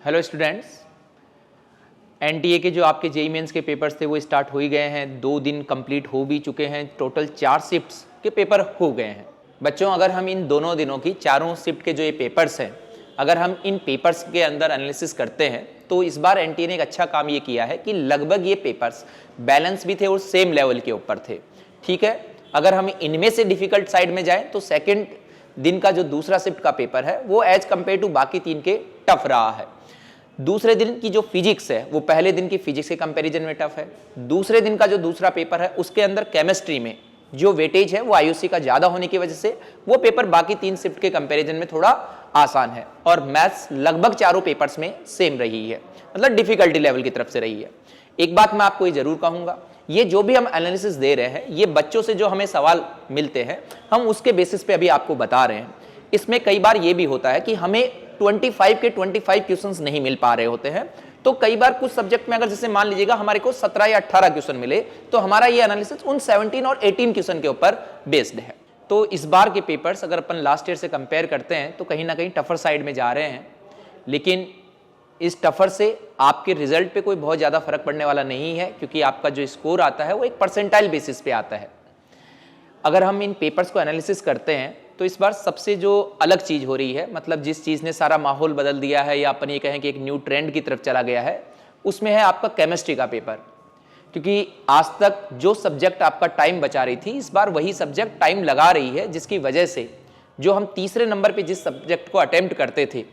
Hello students, NTA के जो आपके जेईई मेंस के पेपर्स थे वो स्टार्ट हो ही गए हैं। 2 दिन कंप्लीट हो भी चुके हैं। टोटल 4 शिफ्ट्स के पेपर हो गए हैं। बच्चों, अगर हम इन दोनों दिनों की चारों शिफ्ट के जो ये पेपर्स हैं, अगर हम इन पेपर्स के अंदर एनालिसिस करते हैं तो इस बार एनटीए ने एक अच्छा काम ये किया है कि लगभग ये पेपर्स बैलेंस भी थे और सेम लेवल के ऊपर थे। ठीक है, अगर हम इनमें से डिफिकल्ट साइड में जाएं तो सेकेंड दिन का जो दूसरा शिफ्ट का पेपर है वो एज कंपेयर टू बाकी 3 के टफ रहा है। दूसरे दिन की जो फिजिक्स है वो पहले दिन की फिजिक्स के कंपैरिजन में टफ है। दूसरे दिन का जो दूसरा पेपर है उसके अंदर केमिस्ट्री में जो वेटेज है वो आईयूसी का ज्यादा होने की वजह से वो पेपर बाकी 3 शिफ्ट के कंपैरिजन में थोड़ा आसान है। और मैथ्स लगभग चारों पेपर्स में सेम रही है, मतलब डिफिकल्टी लेवल की तरफ से रही है। एक बात मैं आपको ये जरूर कहूंगा, ये जो भी हम एनालिसिस दे रहे हैं ये बच्चों से जो हमें सवाल मिलते हैं हम उसके बेसिस पे अभी आपको बता रहे हैं। इसमें कई बार ये भी होता है कि हमें 25 के 25 क्वेश्चंस नहीं मिल पा रहे होते हैं, तो कई बार कुछ सब्जेक्ट में अगर जैसे मान लीजिएगा हमारे को 17 या 18 क्वेश्चन मिले तो हमारा ये एनालिसिस उन 17 और 18 क्वेश्चन के ऊपर बेस्ड है। तो इस बार के पेपर्स अगर अपन लास्ट ईयर से कंपेयर करते हैं तो कहीं ना कहीं टफर साइड में जा रहे हैं, लेकिन इस टफर से आपके रिजल्ट पे कोई बहुत ज़्यादा फर्क पड़ने वाला नहीं है, क्योंकि आपका जो स्कोर आता है वो एक परसेंटाइल बेसिस पे आता है। अगर हम इन पेपर्स को एनालिसिस करते हैं तो इस बार सबसे जो अलग चीज़ हो रही है, मतलब जिस चीज़ ने सारा माहौल बदल दिया है या अपन ये कहें कि एक न्यू ट्रेंड की तरफ चला गया है, उसमें है आपका केमिस्ट्री का पेपर। क्योंकि आज तक जो सब्जेक्ट आपका टाइम बचा रही थी, इस बार वही सब्जेक्ट टाइम लगा रही है, जिसकी वजह से जो हम तीसरे नंबर पे जिस सब्जेक्ट को अटेम्प्ट करते थे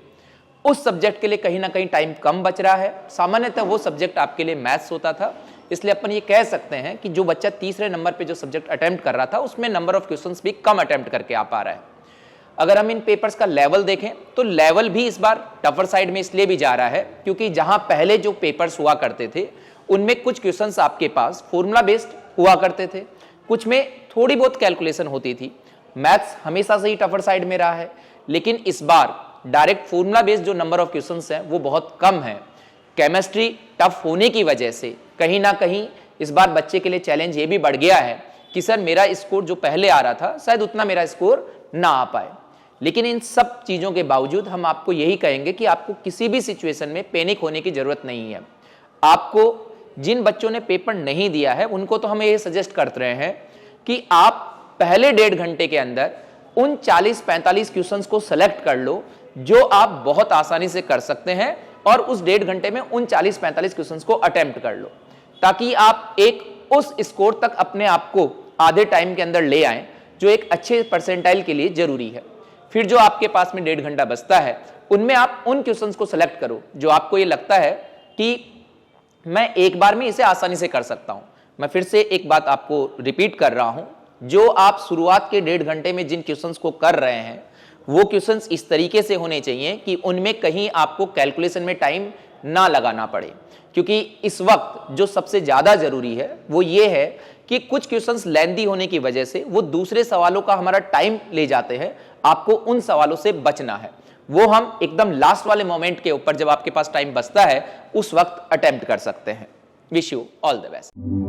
उस सब्जेक्ट के लिए कहीं ना कहीं टाइम कम बच रहा है। सामान्यतः वो सब्जेक्ट आपके लिए मैथ्स होता था, इसलिए अपन ये कह सकते हैं कि जो बच्चा तीसरे नंबर पे जो सब्जेक्ट अटेम्प्ट कर रहा था उसमें नंबर ऑफ क्वेश्चंस भी कम अटेम्प्ट करके आ पा रहा है। अगर हम इन पेपर्स का लेवल देखें तो लेवल भी इस बार टफर साइड में इसलिए भी जा रहा है क्योंकि जहां पहले जो पेपर्स हुआ करते थे उनमें कुछ क्वेश्चंस आपके पास फॉर्मूला बेस्ड हुआ करते थे, कुछ में थोड़ी बहुत कैलकुलेशन होती थी। मैथ्स हमेशा से ही टफर साइड में रहा है, लेकिन इस बार डायरेक्ट फॉर्मूला बेस्ड जो नंबर ऑफ क्वेश्चंस हैं वो बहुत कम है। केमिस्ट्री टफ होने की वजह से कहीं ना कहीं इस बार बच्चे के लिए चैलेंज ये भी बढ़ गया है कि सर मेरा स्कोर जो पहले आ रहा था शायद उतना मेरा स्कोर ना आ पाए। लेकिन इन सब चीज़ों के बावजूद हम आपको यही कहेंगे कि आपको किसी भी सिचुएशन में पैनिक होने की जरूरत नहीं है। आपको जिन बच्चों ने पेपर नहीं दिया है उनको तो हम ये सजेस्ट करते रहे हैं कि आप पहले 1.5 घंटे के अंदर उन 40-45 क्वेश्चंस को सेलेक्ट कर लो जो आप बहुत आसानी से कर सकते हैं और उस 1.5 घंटे में उन 40-45 क्वेश्चंस को अटेम्प्ट कर लो, ताकि आप एक उस स्कोर तक अपने आप को आधे टाइम के अंदर ले आएं जो एक अच्छे परसेंटाइल के लिए जरूरी है। फिर जो आपके पास में 1.5 घंटा बचता है उनमें आप उन क्वेश्चंस को सेलेक्ट करो जो आपको ये लगता है कि मैं एक बार में इसे आसानी से कर सकता हूं। मैं फिर से एक बात आपको रिपीट कर रहा हूं, जो आप शुरुआत के 1.5 घंटे में जिन क्वेश्चंस को कर रहे हैं वो क्वेश्चंस इस तरीके से होने चाहिए कि उनमें कहीं आपको कैलकुलेशन में टाइम ना लगाना पड़े। क्योंकि इस वक्त जो सबसे ज्यादा जरूरी है वो ये है कि कुछ क्वेश्चंस लेंथी होने की वजह से वो दूसरे सवालों का हमारा टाइम ले जाते हैं। आपको उन सवालों से बचना है, वो हम एकदम लास्ट वाले मोमेंट के ऊपर जब आपके पास टाइम बचता है उस वक्त अटेम्प्ट कर सकते हैं। Wish you all the best.